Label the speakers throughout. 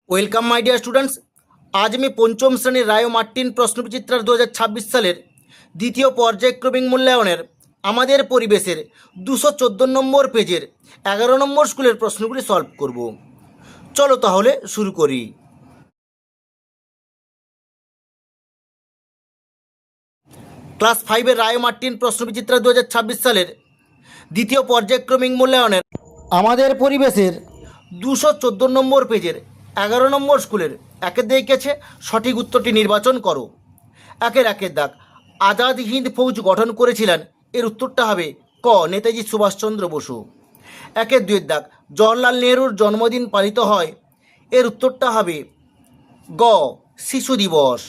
Speaker 1: Welcome my dear students. আজ আমি পঞ্চম শ্রেণীর রায় ও মার্টিন প্রশ্নবিচিত্রার 2026 সালের দ্বিতীয় পর্যায়ক্রমিক মূল্যায়নের আমাদের পরিবেশের 214 নম্বর পেজের 11 নম্বর স্কুলের প্রশ্নগুলি সলভ করব। চলো তাহলে শুরু করি। ক্লাস 5-এর রায় ও মার্টিন প্রশ্নবিচিত্রা 2026 সালের দ্বিতীয় পর্যায়ক্রমিক মূল্যায়নের আমাদের পরিবেশের 214 নম্বর পেজের 11 নম্বর স্কুলের একের দিকেছে সঠিক উত্তরটি নির্বাচন করো। একের দাগ, আজাদ হিন্দ ফৌজ গঠন করেছিলেন, এর উত্তরটা হবে ক নেতাজি সুভাষচন্দ্র বসু। দুইয়ের দাগ, জওহরলাল নেহরুর জন্মদিন পালিত হয়, এর উত্তরটা হবে গ শিশু দিবস।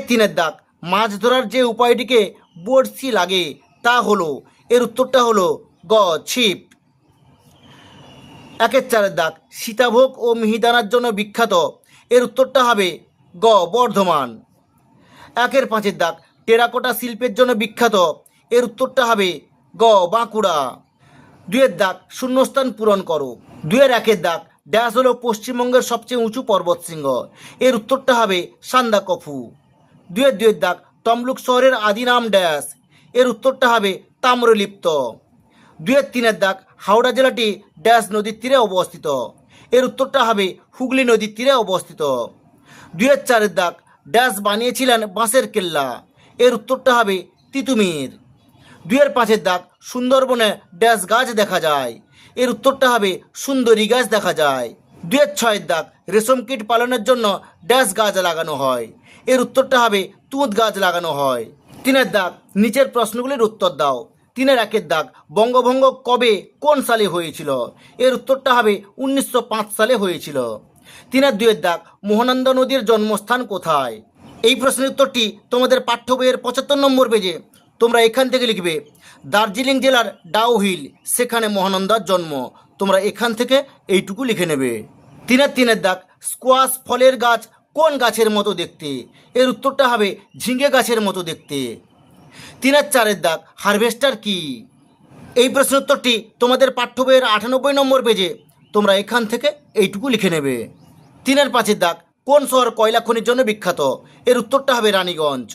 Speaker 1: তিনের দাগ, মাছ ধরার যে উপায়টিকে বড়শি লাগে তা হলো, এর উত্তরটা হলো গ ছিপ। চারের দাগ, সীতাভোগ ও মিহিদানার জন্য বিখ্যাত, এর উত্তরটা হবে গ বর্ধমান। পাঁচের দাগ, টেরাকোটা শিল্পের জন্য বিখ্যাত, এর উত্তরটা হবে গ বাঁকুড়া। দুইয়ের দাগ, শূন্যস্থান পূরণ করো। একের দাগ, ড্যাশ হলো পশ্চিমবঙ্গের সবচেয়ে উঁচু পর্বতশৃঙ্গ, এর উত্তরটা হবে সান্দাকফু। দুইয়ের দাগ, তমলুক শহরের আদি নাম ড্যাশ, এর উত্তরটা হবে তাম্রলিপ্ত। তিনের দাগ, হাওড়া জেলাটি ড্যাশ নদীর তীরে অবস্থিত, এর উত্তরটা হবে হুগলি নদীর তীরে অবস্থিত। চারের দাগ, ড্যাশ বানিয়েছিলেন বাঁশের কেল্লা, এর উত্তরটা হবে তিতুমির। পাঁচের দাগ, সুন্দরবনে ড্যাশ গাছ দেখা যায়, এর উত্তরটা হবে সুন্দরী গাছ দেখা যায়। ছয়ের দাগ, রেশম কীট পালনের জন্য ড্যাশ গাছ লাগানো হয়, এর উত্তরটা হবে তুঁত গাছ লাগানো হয়। তিনের দাগ, নিচের প্রশ্নগুলির উত্তর দাও। একের দাগ, বঙ্গভঙ্গ কবে কোন সালে হয়েছিল, এর উত্তরটা হবে 1905 সালে হয়েছিল। দুইয়ের দাগ, মহানন্দা নদীর জন্মস্থান কোথায়, এই প্রশ্নের উত্তরটি তোমাদের পাঠ্য বইয়ের 75 নম্বর পেজে তোমরা এখান থেকে লিখবে দার্জিলিং জেলার ডাউহিল, সেখানে মহানন্দার জন্ম, তোমরা এখান থেকে এইটুকু লিখে নেবে। তিনের দাগ, স্কোয়াশ ফলের গাছ কোন গাছের মতো দেখতে, এর উত্তরটা হবে ঝিঙে গাছের মতো দেখতে। চারের দাগ, হারভেস্টার কি, এই প্রশ্নের উত্তরটি তোমাদের পাঠ্য বইয়ের 98 নম্বর পেজে তোমরা এখান থেকে এইটুকু লিখে নেবে। পাঁচের দাগ, কোন শহর কয়লা খনির জন্য বিখ্যাত, এর উত্তরটা হবে রানীগঞ্জ।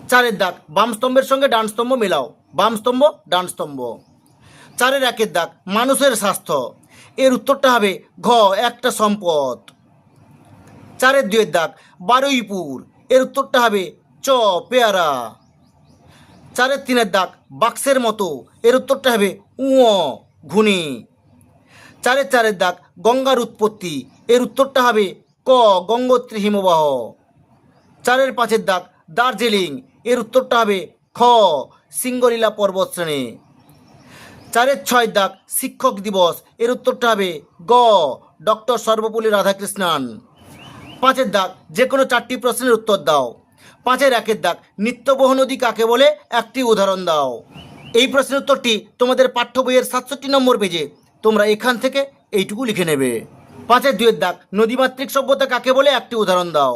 Speaker 1: চারের দাগ, বাম স্তম্ভের সঙ্গে ডান স্তম্ভ মেলাও, বাম স্তম্ভ ডান স্তম্ভ। একের দাগ, মানুষের স্বাস্থ্য, এর উত্তরটা হবে ঘ একটা সম্পদ। দুইয়ের দাগ, বারুইপুর, এর উত্তরটা হবে চ পেয়ারা। তিনের দাগ, বাক্সের মতো, এর উত্তরটা হবে ঘুনি। চারের দাগ, গঙ্গার উৎপত্তি, এর উত্তরটা হবে ক গঙ্গোত্রী হিমবাহ। পাঁচের দাগ, দার্জিলিং, এর উত্তরটা হবে খ সিঙ্গলীলা পর্বতশ্রেণী। ছয়ের দাগ, শিক্ষক দিবস, এর উত্তরটা হবে গ ডক্টর সর্বপল্লী রাধাকৃষ্ণন। পাঁচের দাগ, যে কোনো 4টি প্রশ্নের উত্তর দাও। একের দাগ, নিত্যবহ নদী কাকে বলে একটি উদাহরণ দাও, এই প্রশ্নের উত্তরটি তোমাদের পাঠ্য বইয়ের 67 নম্বর পেজে তোমরা এখান থেকে এইটুকু লিখে নেবে। দুইয়ের দাগ, নদীমাতৃক সভ্যতা কাকে বলে একটি উদাহরণ দাও,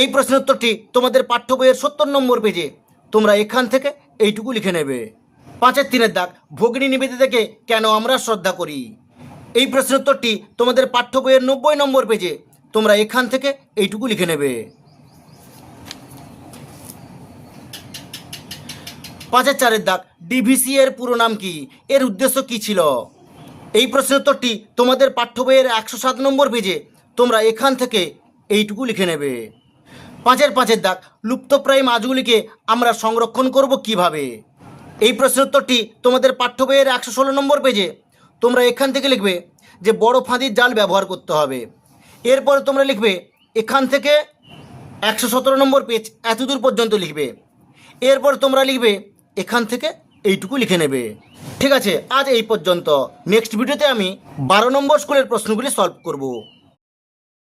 Speaker 1: এই প্রশ্নের উত্তরটি তোমাদের পাঠ্য বইয়ের 70 নম্বর পেজে তোমরা এখান থেকে এইটুকু লিখে নেবে। তিনের দাগ, ভগিনী নিবেদিতাকে কেন আমরা শ্রদ্ধা করি, এই প্রশ্নের উত্তরটি তোমাদের পাঠ্য বইয়ের 90 নম্বর পেজে তোমরা এখান থেকে এইটুকু লিখে নেবে। চারের দাগ, ডিভিসি এর পুরো নাম কি, এর উদ্দেশ্য কি ছিল, এই প্রশ্নের উত্তরটি তোমাদের পাঠ্য বইয়ের 107 নম্বর পেজে তোমরা এখান থেকে এইটুকু লিখে নেবে। পাঁচের দাগ, লুপ্তপ্রায় মাছগুলিকে আমরা সংরক্ষণ করব কিভাবে, এই প্রশ্নের উত্তরটি তোমাদের পাঠ্য বইয়ের 116 নম্বর পেজে তোমরা এখান থেকে লিখবে যে বড় ফাঁদির জাল ব্যবহার করতে হবে। এরপরে তোমরা লিখবে এখান থেকে 117 নম্বর পেজ এতদূর পর্যন্ত লিখবে। এরপর তোমরা লিখবে এখান থেকে এইটুকু লিখে নেবে। ঠিক আছে, আজ এই পর্যন্ত। নেক্সট ভিডিওতে আমি 12 নম্বর স্কুলের প্রশ্নগুলি সলভ করব।